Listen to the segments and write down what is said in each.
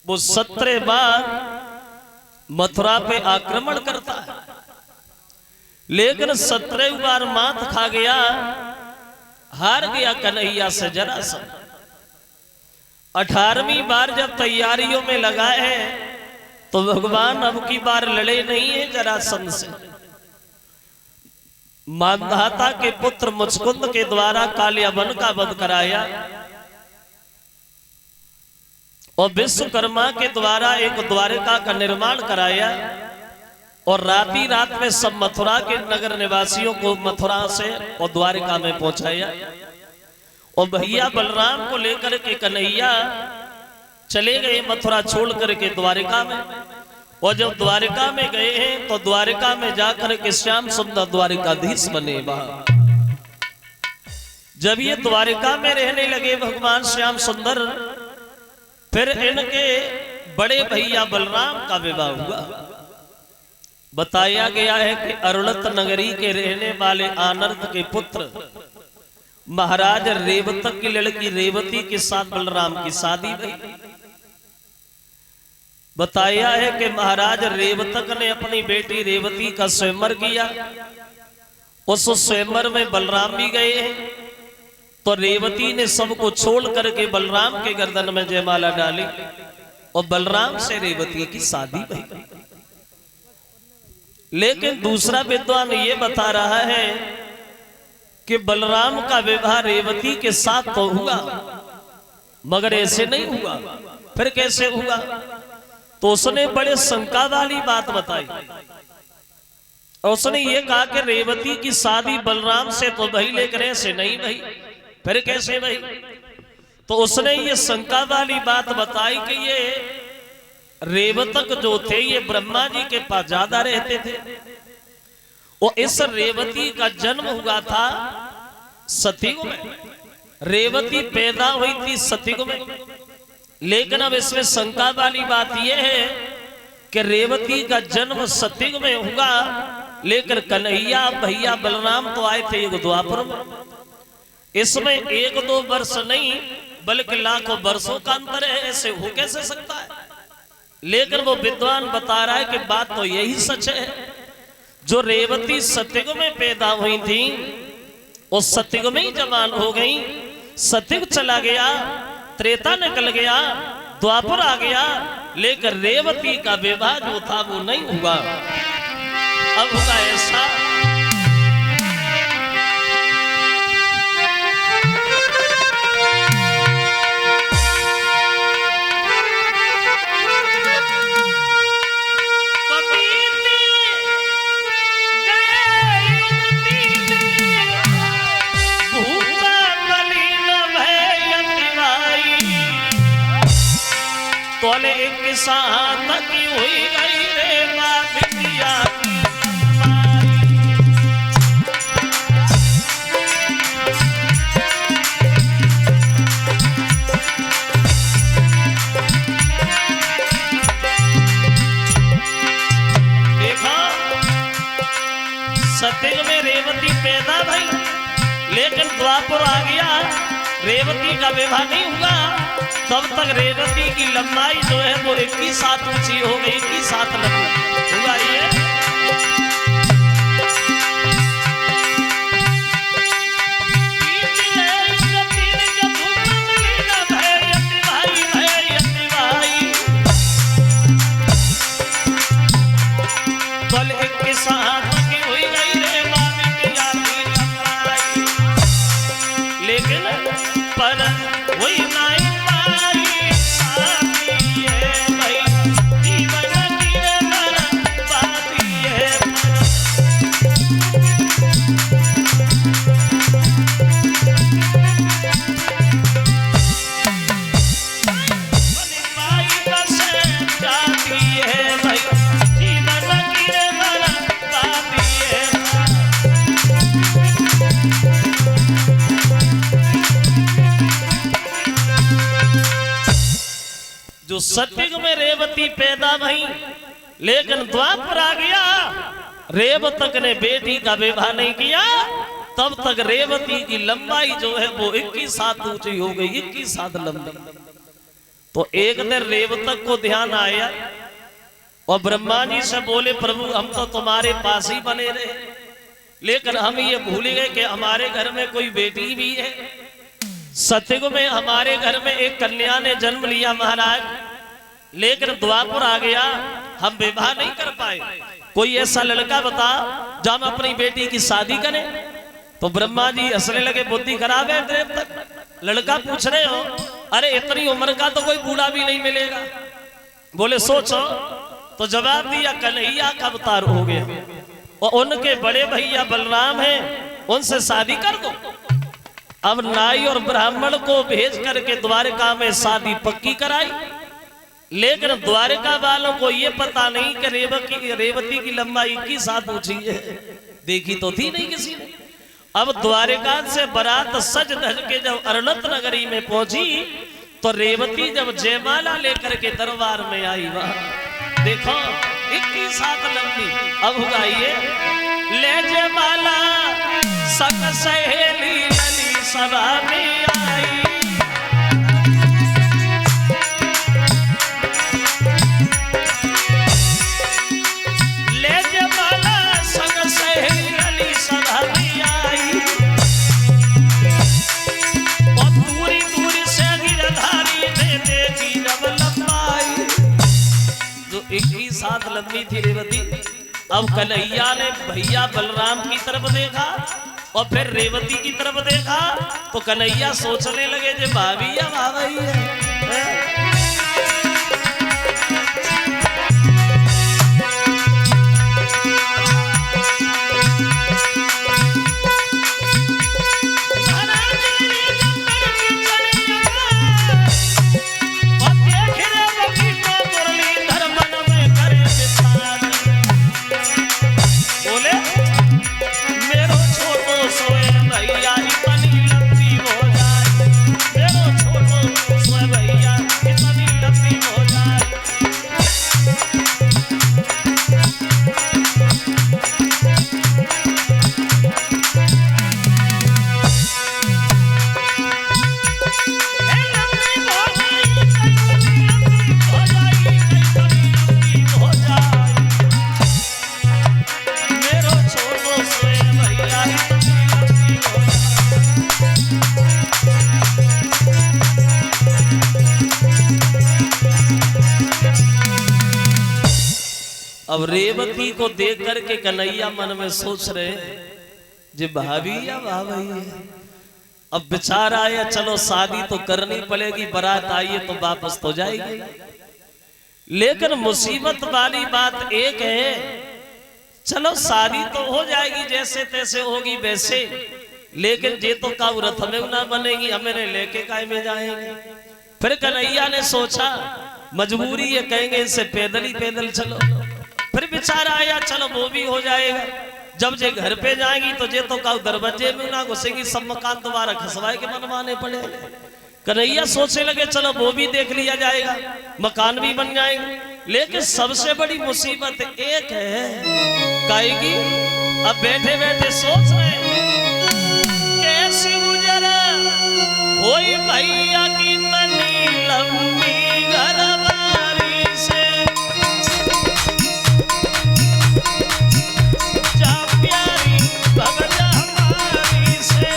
वो 17 बार मथुरा पे आक्रमण करता है, लेकिन 17 बार मात खा गया, हार गया कन्हैया से जरासंध। 18वीं बार जब तैयारियों में लगा है तो भगवान अब की बार लड़े नहीं है जरासंध से। मांधाता के पुत्र मुचकुंद के द्वारा कालियावन का वध कराया और विश्वकर्मा के द्वारा एक द्वारिका का निर्माण कराया और राती रात में सब मथुरा के नगर निवासियों को मथुरा से और द्वारिका में पहुंचाया। और भैया बलराम को लेकर के कन्हैया चले गए मथुरा छोड़ करके द्वारिका में। और जब द्वारिका में गए हैं तो द्वारिका में जाकर के श्याम सुंदर द्वारिकाधीश बने। जब ये द्वारिका में रहने लगे भगवान श्याम सुंदर, फिर इनके बड़े भैया बलराम का विवाह हुआ। बताया गया है कि अरुणत नगरी के रहने वाले आनर्त के पुत्र महाराज रेवतक की लड़की रेवती के साथ बलराम की शादी हुई। बताया है कि महाराज रेवतक ने अपनी बेटी रेवती का स्वयंवर किया। उस स्वयंवर में बलराम भी गए हैं, तो रेवती ने सबको छोड़ करके बलराम के गर्दन में जयमाला डाली और बलराम से रेवती की शादी हुई। लेकिन दूसरा विद्वान ये बता रहा है कि बलराम का विवाह रेवती के साथ तो हुआ, मगर ऐसे नहीं हुआ। फिर कैसे हुआ? तो उसने बड़े शंका वाली बात बताई। और उसने ये कहा कि रेवती की शादी बलराम से तो भई, लेकिन ऐसे नहीं भई। फिर कैसे भई? तो उसने ये शंका वाली बात बताई कि ये रेवतक जो थे ये ब्रह्मा जी के पास ज्यादा रहते थे। और इस रेवती का जन्म हुआ था सतयुग में। रेवती पैदा हुई थी सतयुग में। लेकिन अब इसमें शंका वाली बात यह है कि रेवती का जन्म सतयुग में हुआ, लेकिन कन्हैया भैया बलराम तो आए थे युग द्वापर में। इसमें 1-2 वर्ष नहीं बल्कि लाखों वर्षों का अंतर है। ऐसे हो कैसे सकता है? लेकिन वो विद्वान बता रहा है कि बात तो यही सच है। जो रेवती सतयुग में पैदा हुई थी वो सतयुग में ही जवान हो गई। सतयुग चला गया, त्रेता निकल गया, द्वापर आ गया, लेकिन रेवती का विवाह जो था वो नहीं हुआ। अब होगा ऐसा तोले एक साथ की हुई गई रे बिटिया देखा, सतयुग में रेवती पैदा भई, लेकिन द्वापर आ गया, रेवती का विवाह नहीं हुआ। तब तक रेवती की लंबाई जो है वो 21 हाथ ऊंची हो गई, 21 हाथ लंबी हुआ। ये बल 21 हाथ की हुई गई रे बिटिया की लंबाई, लेकिन पर वही नहीं जो सतयुग में रेवती पैदा भई, लेकिन द्वापर आ गया, रेवतक ने बेटी का विवाह नहीं किया। तब तक रेवती की लंबाई जो है वो 21 हाथ ऊंची हो गई, 21 हाथ लंबी। तो एक दिन रेवतक को ध्यान आया और ब्रह्मा जी से बोले, प्रभु हम तो तुम्हारे पास ही बने रहे, लेकिन हम ये भूल गए कि हमारे घर में कोई बेटी भी है। सतयुग में हमारे घर में एक कन्या ने जन्म लिया महाराज, लेकिन द्वापर आ गया, हम विवाह नहीं कर पाए। कोई ऐसा लड़का बता जो हम अपनी बेटी की शादी करें। तो ब्रह्मा जी हंसने लगे, बुद्धि खराब है देवता, लड़का पूछ रहे हो? अरे इतनी उम्र का तो कोई बूढ़ा भी नहीं मिलेगा। बोले सोचो। तो जवाब दिया, कन्हैया का अवतार हो गया और उनके बड़े भैया बलराम हैं, उनसे शादी कर दो। अब नाई और ब्राह्मण को भेज करके द्वारका में शादी पक्की कराई, लेकिन द्वारका वालों को यह पता नहीं कि रेवती की लंबाई 21 हाथ ऊंची है, देखी तो थी नहीं किसी ने। अब द्वारका से बारात सज धज के जब अरनत नगरी में पहुंची तो रेवती जब जयमाला लेकर के दरबार में आई, वहां देखो 21 हाथ लंबी। अब गाइए, ले जयमाला सक सहेली लली सभा में आई, ले जयमाला सक सहेली लली सभा में आई, और दूरी दूरी से गिरधारी ने देखी जब लंबाई। जो 21 हाथ लंबी थी रेवती। अब कन्हैया ने भैया बलराम की तरफ देखा और फिर रेवती की तरफ देखा, तो कन्हैया सोचने लगे, जे भाभी या भाभी है। अब रेवती को देख करके कन्हैया मन में सोच रहे, जे भाभी या भाभी है। अब विचार आया, चलो शादी तो करनी पड़ेगी, बारात आई है तो वापस तो जाएगी। लेकिन मुसीबत वाली बात एक है, चलो शादी तो हो जाएगी, जैसे तैसे होगी वैसे, लेकिन जे तो का रथ में ना बनेगी, हमें लेके काय में जाएंगे। फिर कन्हैया ने सोचा मजबूरी है, कहेंगे इनसे पैदल ही पैदल चलो। फिर विचार आया, चलो वो भी हो जाएगा। जब जे घर पे जाएगी तो जे तो का दरवाजे में ना घुसेगी, सब मकान दोबारा खसवाए के बनवाने पड़े। कन्हैया सोचने लगे, चलो वो भी देख लिया जाएगा, मकान भी बन जाएंगे। लेकिन सबसे बड़ी मुसीबत एक है, काएगी। अब बैठे बैठे सोच रहे कैसे गुजरा होई भैया की तनी लंबी घरवारी से, जा प्यारी भगजा हमारी से।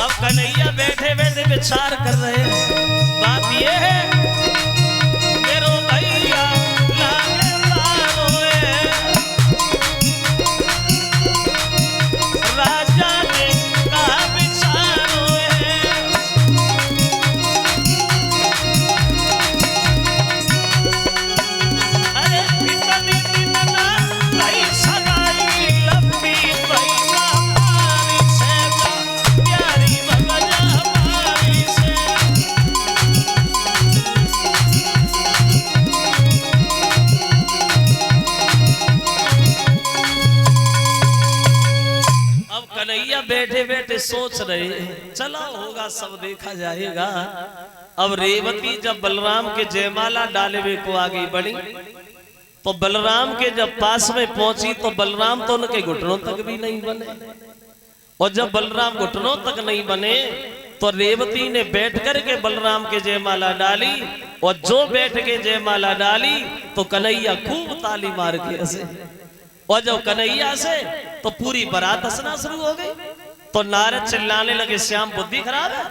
अब कन्हैया बैठे बैठे विचार कर रहे हैं, बात ये है मेरो भैया लागे लारोए, राजा ने कहा विचारोए। अरे इतनी दिनना नहीं सगाई लंबी भैया हमारी से, प्यारी भगजा हमारी से। अब कन्हैया बैठे बैठे सोच रहे, चला होगा सब देखा जाएगा। अब रेवती जब बलराम के जयमाला डाले हुए को आगे बढ़ी तो बलराम के जब पास में पहुंची तो बलराम तो उनके घुटनों तक भी नहीं बने। और जब बलराम घुटनों तक नहीं बने तो रेवती ने बैठ कर के बलराम के जयमाला डाली। और जो बैठ के जयमाला डाली तो कन्हैया खूब ताली मार के हंसे। और जब कन्हैया से तो पूरी बारात हंसना शुरू हो गई। तो नारद चिल्लाने लगे, श्याम बुद्धि खराब है,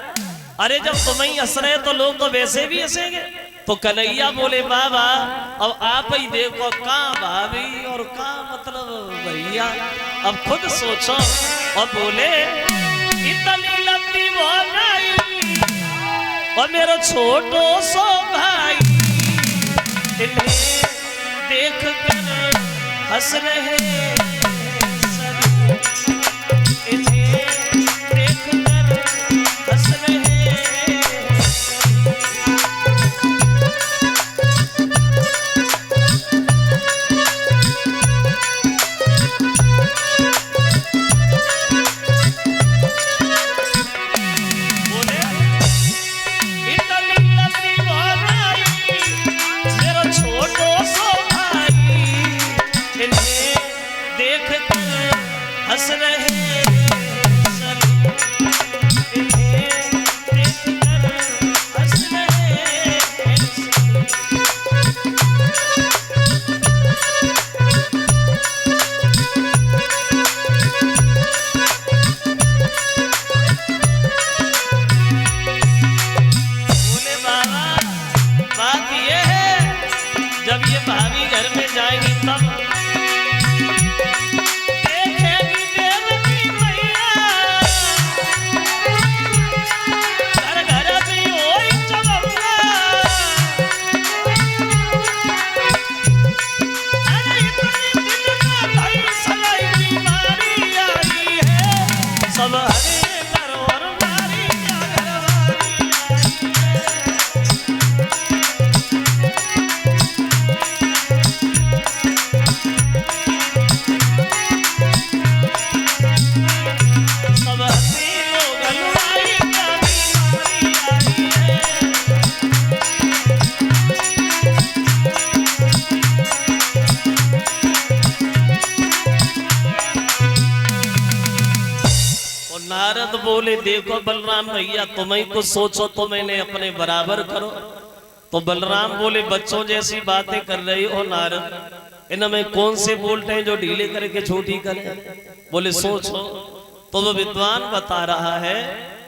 अरे जब तुम ही हंस रहे तो लोग तो वैसे भी हंसेंगे। तो कन्हैया बोले, बाबा अब आप ही देखो, कहाँ भाभी और कहाँ मतलब भैया, अब खुद सोचो। और बोले, इतनी लंबी वो नहीं और मेरा छोटो सो भाई, इन्हें देख कर हंस रहे सभी, इन्हें देख कर हंस रहे। हंस रहे सभी, इन्हें देख कर हंस रहे सभी। बोले बाबा बात ये है, जब ये भाभी घर में जाएंगी तब नारद बोले, देखो बलराम भैया तुम ही कुछ सोचो तो मैंने अपने बराबर करो। तो बलराम बोले, बच्चों जैसी बातें कर रही हो नारद, इनमें कौन से बोलते हैं जो ढीले करके छोटी करें। बोले सोचो। तो वो विद्वान बता रहा है,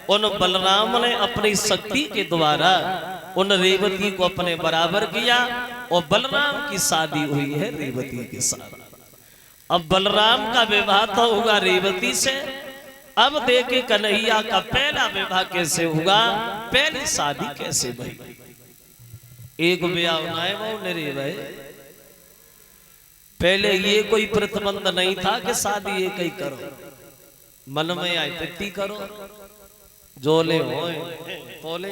उन बलराम ने अपनी शक्ति के द्वारा उन रेवती को अपने बराबर किया और बलराम की शादी हुई है रेवती के साथ। अब बलराम का विवाह तो होगा रेवती से। अब देखे कन्हैया का पहला विवाह कैसे होगा, पहली शादी कैसे भई। एक ब्याह बनाए वो मेरे भाई, पहले ये कोई प्रतिबंध नहीं था कि शादी एक ही करो, मन में आए तिथि करो, जोले हो तोले।